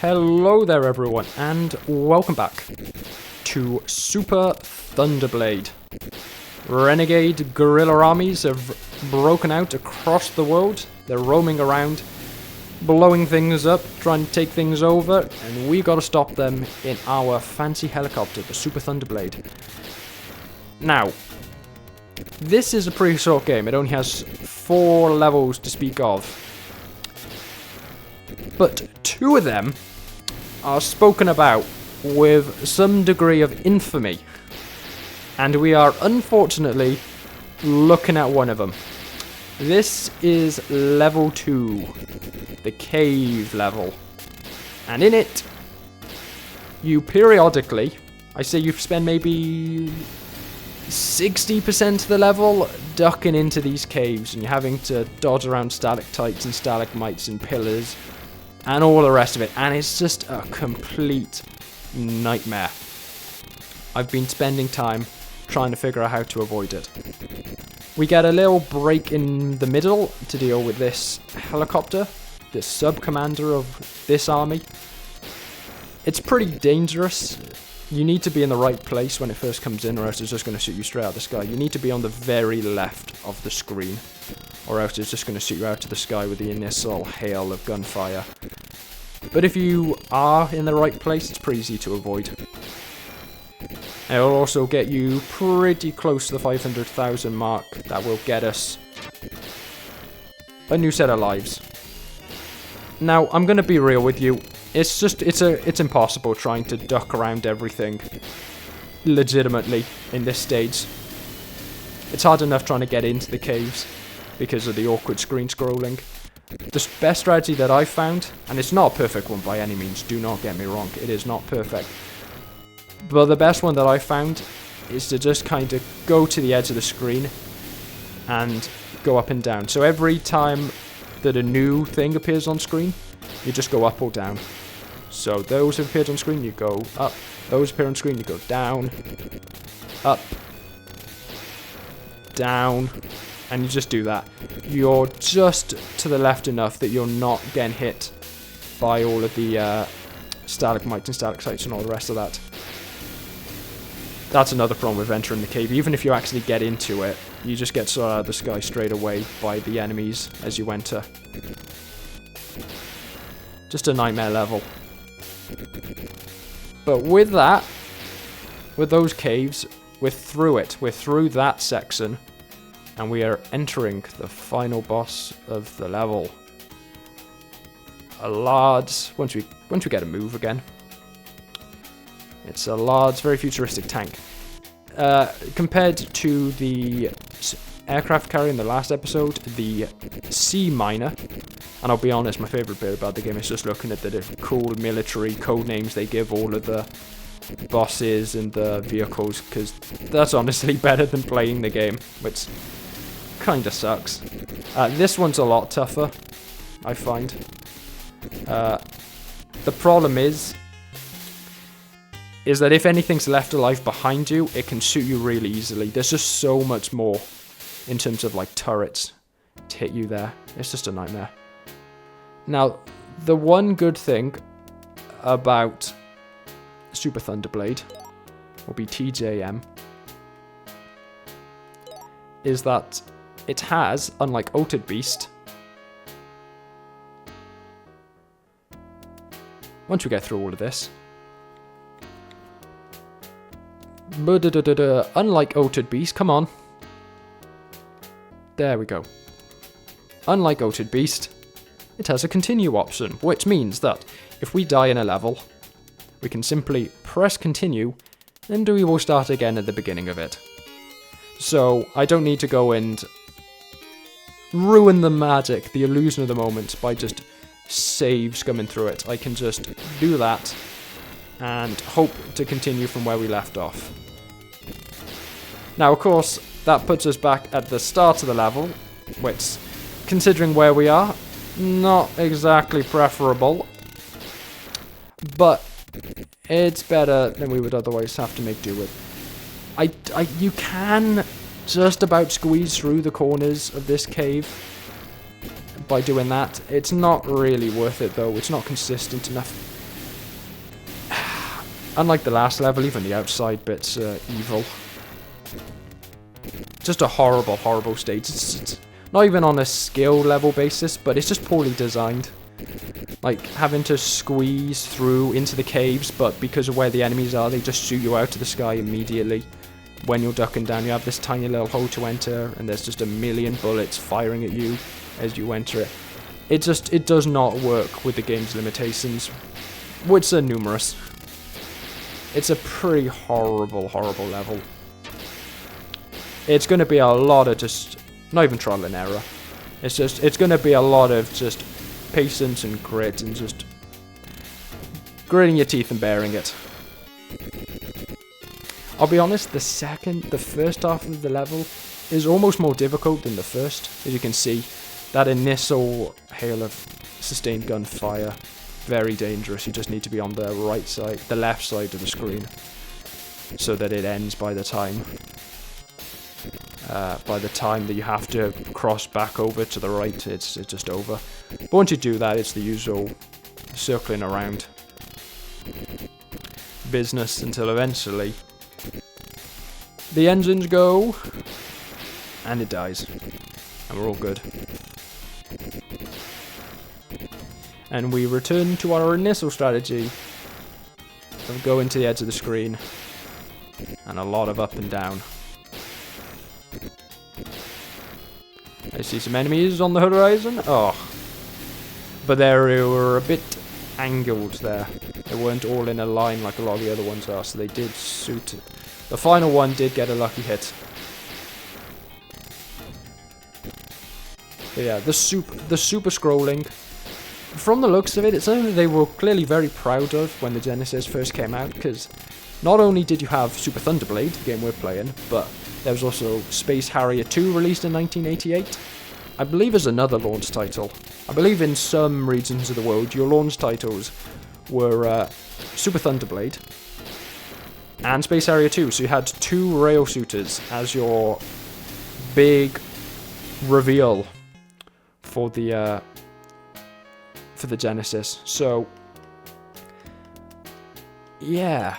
Hello there everyone, and welcome back to Super Thunderblade. Renegade guerrilla armies have broken out across the world. They're roaming around, blowing things up, trying to take things over, and we gotta stop them in our fancy helicopter, the Super Thunderblade. Now, this is a pretty short game. It only has 4 levels to speak of. But 2 of them are spoken about with some degree of infamy. And we are unfortunately looking at one of them. This is level 2, the cave level. And in it, you periodically, I say you spend maybe 60% of the level ducking into these caves, and you're having to dodge around stalactites and stalagmites and pillars and all the rest of it, and it's just a complete nightmare. I've been spending time trying to figure out how to avoid it. We get a little break in the middle to deal with this helicopter, the sub-commander of this army. It's pretty dangerous. You need to be in the right place when it first comes in, or else it's just going to shoot you straight out of the sky. You need to be on the very left of the screen, or else it's just going to shoot you out of the sky with the initial hail of gunfire. But if you are in the right place, it's pretty easy to avoid. It'll also get you pretty close to the 500,000 mark. That will get us a new set of lives. Now, I'm going to be real with you. It's impossible trying to duck around everything legitimately in this stage. It's hard enough trying to get into the caves because of the awkward screen scrolling. The best strategy that I've found, and it's not a perfect one by any means, do not get me wrong, it is not perfect. But the best one that I found is to just kind of go to the edge of the screen and go up and down. So every time that a new thing appears on screen, you just go up or down. So those have appeared on screen, you go up. Those appear on screen, you go down, up, down, and you just do that. You're just to the left enough that you're not getting hit by all of the stalagmites and stalactites and all the rest of that. That's another problem with entering the cave. Even if you actually get into it, you just get shot out of the sky straight away by the enemies as you enter. Just a nightmare level. But with that, with those caves, we're through it. We're through that section, and we are entering the final boss of the level. A large, once we get a move again, it's a large, very futuristic tank. Compared to the aircraft carrier in the last episode, the C Miner, and I'll be honest, my favourite bit about the game is just looking at the cool military code names they give all of the bosses and the vehicles, because that's honestly better than playing the game, which kinda sucks. This one's a lot tougher, I find. The problem is that if anything's left alive behind you, it can shoot you really easily. There's just so much more in terms of like turrets to hit you there. It's just a nightmare. Now, the one good thing about Super Thunderblade, will be TJM, is that it has, unlike Altered Beast, once we get through all of this, unlike Altered Beast, come on. There we go. Unlike Altered Beast, it has a continue option, which means that if we die in a level, we can simply press continue, and we will start again at the beginning of it. So I don't need to go and ruin the magic, the illusion of the moment, by just save scumming through it. I can just do that and hope to continue from where we left off. Now, of course, that puts us back at the start of the level, which, considering where we are, not exactly preferable, but it's better than we would otherwise have to make do with. You can just about squeeze through the corners of this cave by doing that. It's not really worth it though, it's not consistent enough. Unlike the last level, even the outside bits are evil. Just a horrible, horrible stage. It's not even on a skill level basis, but it's just poorly designed. Like, having to squeeze through into the caves, but because of where the enemies are, they just shoot you out of the sky immediately. When you're ducking down, you have this tiny little hole to enter, and there's just a million bullets firing at you as you enter it. It does not work with the game's limitations, which are numerous. It's a pretty horrible, horrible level. It's going to be a lot of just, not even trial and error. It's going to be a lot of just patience and grit and just gritting your teeth and bearing it. I'll be honest, the first half of the level is almost more difficult than the first. As you can see, that initial hail of sustained gunfire, very dangerous. You just need to be on the right side, the left side of the screen, so that it ends by the time that you have to cross back over to the right. It's just over. But once you do that, it's the usual circling around business until eventually the engines go and it dies, and we're all good. And we return to our initial strategy of going to the edge of the screen and a lot of up and down. I see some enemies on the horizon. Oh, but they were a bit angled there. They weren't all in a line like a lot of the other ones are, so they did suit it. The final one did get a lucky hit. But yeah, the super scrolling. From the looks of it, it's something they were clearly very proud of when the Genesis first came out, because not only did you have Super Thunderblade, the game we're playing, but there was also Space Harrier 2 released in 1988. I believe as another launch title. I believe in some regions of the world, your launch titles were Super Thunderblade and Space Harrier 2. So you had two rail shooters as your big reveal for the Genesis. So yeah,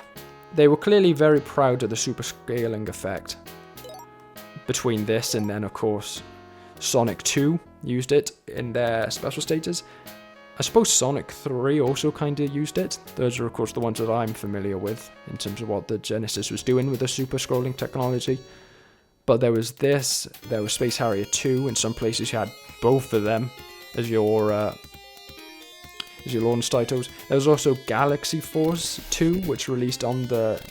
they were clearly very proud of the super scaling effect between this and then, of course, Sonic 2 used it in their special stages. I suppose Sonic 3 also kind of used it. Those are, of course, the ones that I'm familiar with in terms of what the Genesis was doing with the super scrolling technology. But there was this, there was Space Harrier 2. In some places you had both of them as your launch titles. There was also Galaxy Force 2, which released on the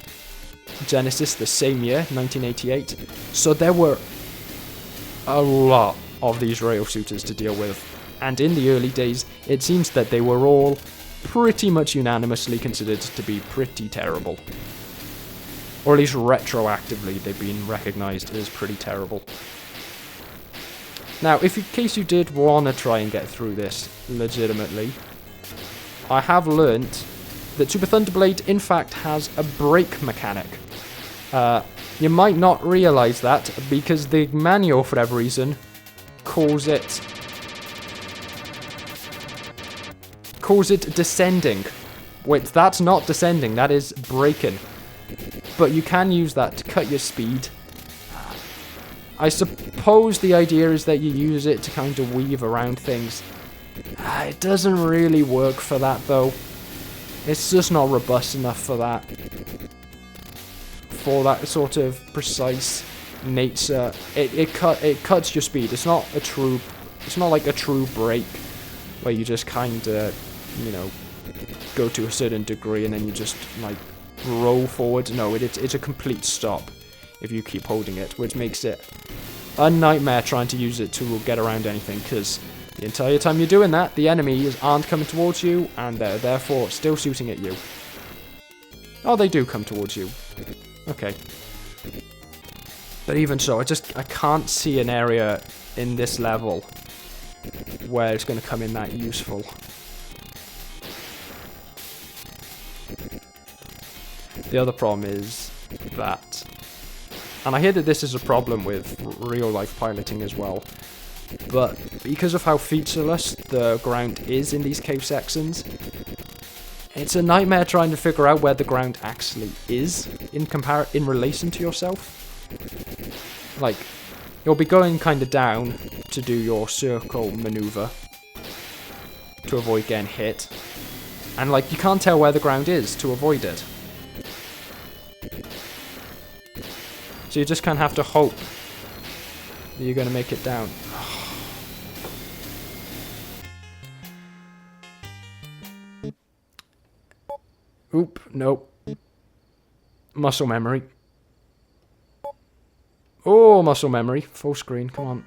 Genesis the same year, 1988. So there were a lot of these rail shooters to deal with. And in the early days, it seems that they were all pretty much unanimously considered to be pretty terrible. Or at least retroactively, they've been recognised as pretty terrible. Now, in case you did want to try and get through this legitimately, I have learnt that Super Thunderblade, in fact, has a brake mechanic. You might not realise that, because the manual, for whatever reason, calls it descending. Wait, that's not descending, that is braking. But you can use that to cut your speed. I suppose the idea is that you use it to kind of weave around things. It doesn't really work for that, though. It's just not robust enough for that. For that sort of precise nature. It cuts your speed. It's not like a true brake where you just kind of, you know, go to a certain degree and then you just like roll forward. No, it's a complete stop if you keep holding it, which makes it a nightmare trying to use it to get around anything, because the entire time you're doing that, the enemies aren't coming towards you, and they're therefore still shooting at you. Oh, they do come towards you. Okay. But even so, I can't see an area in this level where it's going to come in that useful. The other problem is that, and I hear that this is a problem with real-life piloting as well, but because of how featureless the ground is in these cave sections, It's a nightmare trying to figure out where the ground actually is in relation to yourself. Like, you'll be going kind of down to do your circle maneuver to avoid getting hit. And, like, you can't tell where the ground is to avoid it. So you just kind of have to hope that you're going to make it down. Oop, nope. Muscle memory. Oh, muscle memory. Full screen, come on.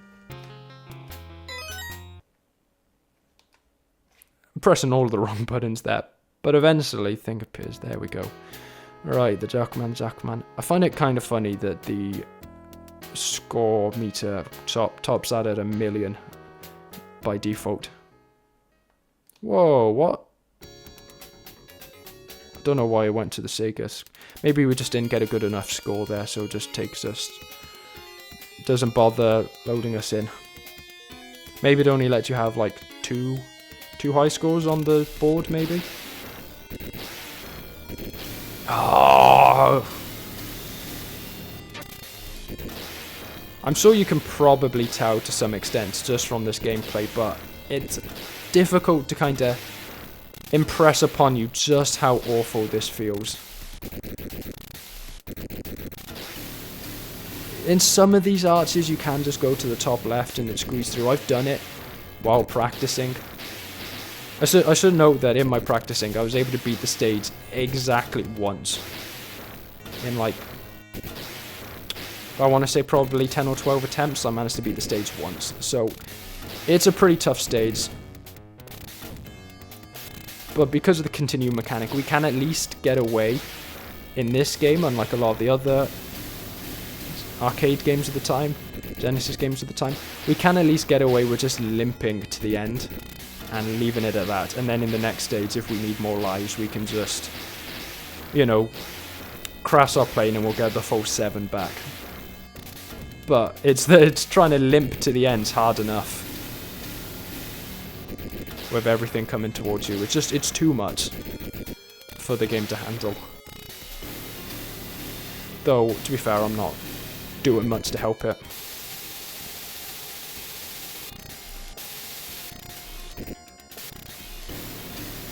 I'm pressing all of the wrong buttons there. But eventually, thing appears. There we go. Right, the Jackman. I find it kind of funny that the score meter tops out at 1,000,000 by default. Whoa, what? I don't know why I went to the Sega. Maybe we just didn't get a good enough score there, so it just takes us... doesn't bother loading us in. Maybe it only lets you have like two high scores on the board, maybe? Oh! I'm sure you can probably tell to some extent just from this gameplay, but it's difficult to kind of impress upon you just how awful this feels. In some of these arches you can just go to the top left and it squeeze through. I've done it while practicing. I should note that in my practicing I was able to beat the stage exactly once. In like, I want to say probably 10 or 12 attempts I managed to beat the stage once. So it's a pretty tough stage. But because of the continue mechanic, we can at least get away in this game, unlike a lot of the other arcade games of the time, Genesis games of the time. We can at least get away with just limping to the end and leaving it at that. And then in the next stage, if we need more lives, we can just, you know, crash our plane and we'll get the full 7 back. But it's trying to limp to the ends hard enough. With everything coming towards you. It's too much for the game to handle. Though, to be fair, I'm not doing much to help it.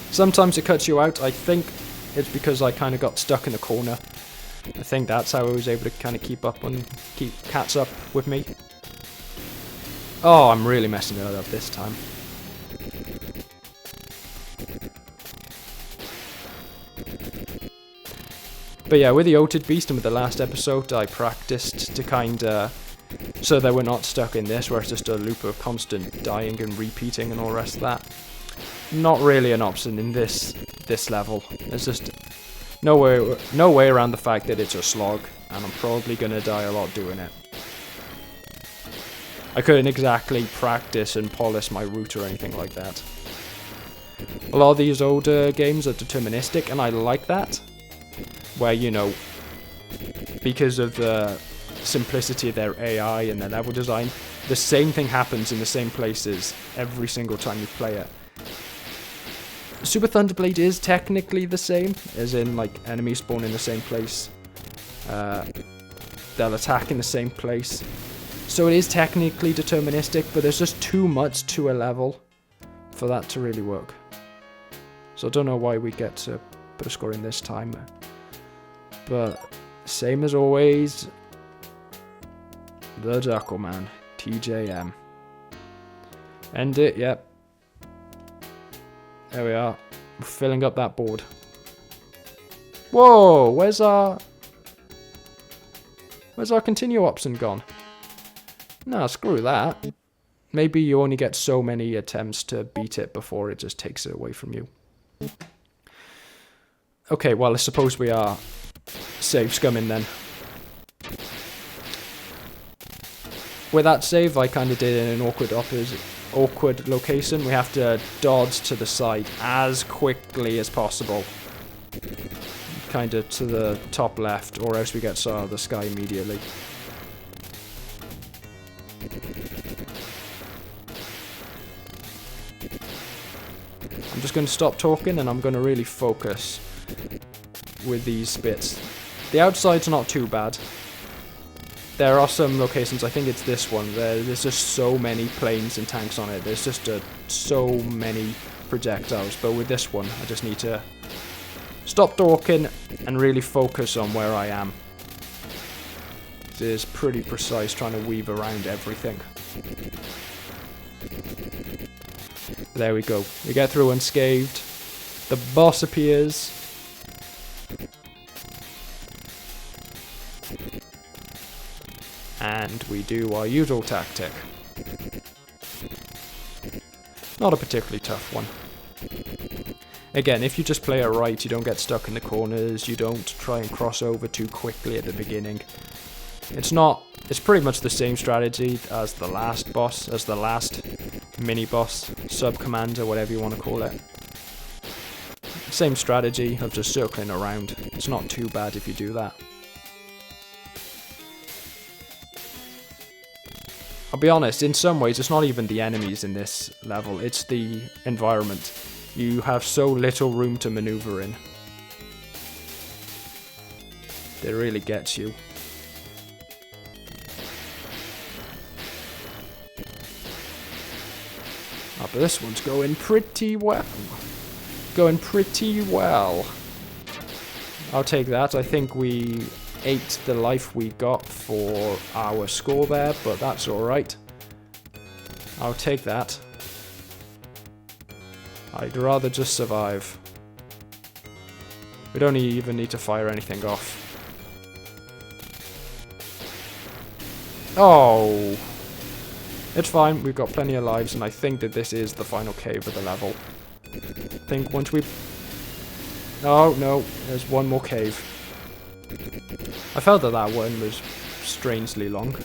Sometimes it cuts you out. I think it's because I kind of got stuck in the corner. I think that's how I was able to kind of keep catch up with me. Oh, I'm really messing it up this time. But yeah, with the Ulted Beast and with the last episode, I practiced to kinda... so that we're not stuck in this, where it's just a loop of constant dying and repeating and all the rest of that. Not really an option in this level. There's just no way around the fact that it's a slog, and I'm probably gonna die a lot doing it. I couldn't exactly practice and polish my route or anything like that. A lot of these older games are deterministic, and I like that. Where, you know, because of the simplicity of their AI and their level design, the same thing happens in the same places every single time you play it. Super Thunderblade is technically the same, as in, like, enemies spawn in the same place. They'll attack in the same place. So it is technically deterministic, but there's just too much to a level for that to really work. So I don't know why we get to put a score in this time. But, same as always, the Duckleman, TJM. End it, yep. There we are. We're filling up that board. Whoa, where's our continue option gone? Nah, screw that. Maybe you only get so many attempts to beat it before it just takes it away from you. Okay, well, I suppose we are save scumming then. With that save, I kind of did it in an awkward location. We have to dodge to the side as quickly as possible. Kind of to the top left, or else we get shot out of the sky immediately. I'm just going to stop talking and I'm going to really focus with these bits. The outside's not too bad. There are some locations, I think it's this one, there's just so many planes and tanks on it. There's just so many projectiles. But with this one, I just need to stop talking and really focus on where I am. It is pretty precise trying to weave around everything. There we go. We get through unscathed. The boss appears. And we do our usual tactic. Not a particularly tough one. Again, if you just play it right, you don't get stuck in the corners, you don't try and cross over too quickly at the beginning. It's pretty much the same strategy as the last boss, as the last mini-boss, sub-commander, whatever you want to call it. Same strategy of just circling around. It's not too bad if you do that. I'll be honest, in some ways it's not even the enemies in this level, it's the environment. You have so little room to maneuver in. It really gets you. Oh, but this one's going pretty well. Going pretty well. I'll take that. I think we ate the life we got for our score there, but that's alright. I'll take that. I'd rather just survive. We don't even need to fire anything off. Oh! It's fine, we've got plenty of lives, and I think that this is the final cave of the level. I think once we... Oh, no, there's one more cave. I felt that that one was strangely long.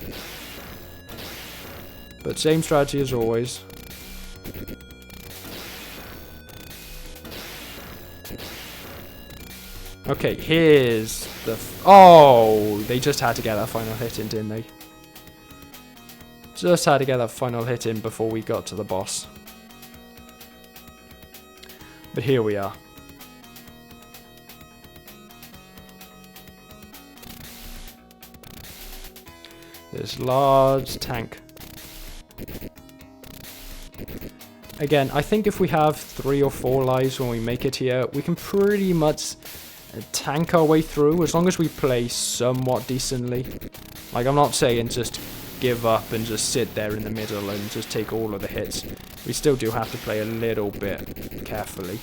But same strategy as always. Okay, here's the... Oh! They just had to get that final hit in, didn't they? Just had to get that final hit in before we got to the boss. But here we are. This large tank. Again, I think if we have 3 or 4 lives when we make it here, we can pretty much tank our way through as long as we play somewhat decently. Like, I'm not saying just give up and just sit there in the middle and just take all of the hits. We still do have to play a little bit carefully.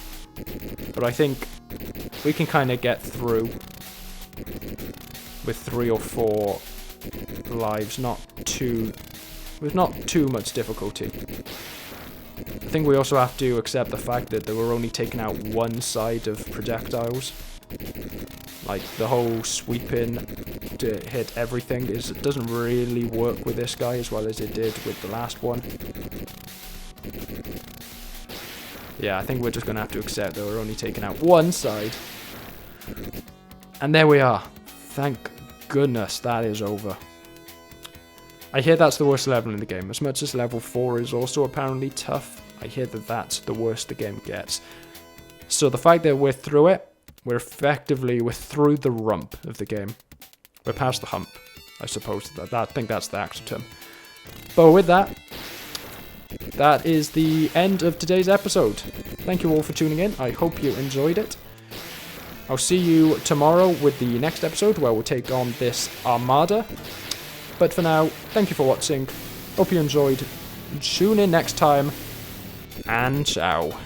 But I think we can kind of get through with 3 or 4 lives, with not too much difficulty. I think we also have to accept the fact that they were only taking out one side of projectiles. Like, the whole sweeping to hit everything doesn't really work with this guy as well as it did with the last one. Yeah, I think we're just going to have to accept that we're only taking out one side. And there we are. Thank goodness that is over. I hear that's the worst level in the game. As much as level 4 is also apparently tough, I hear that that's the worst the game gets. So the fact that we're through it, we're through the rump of the game. We're past the hump, I suppose. I think that's the actual term. But with that, that is the end of today's episode. Thank you all for tuning in. I hope you enjoyed it. I'll see you tomorrow with the next episode where we'll take on this armada. But for now, thank you for watching. Hope you enjoyed. Tune in next time. And ciao.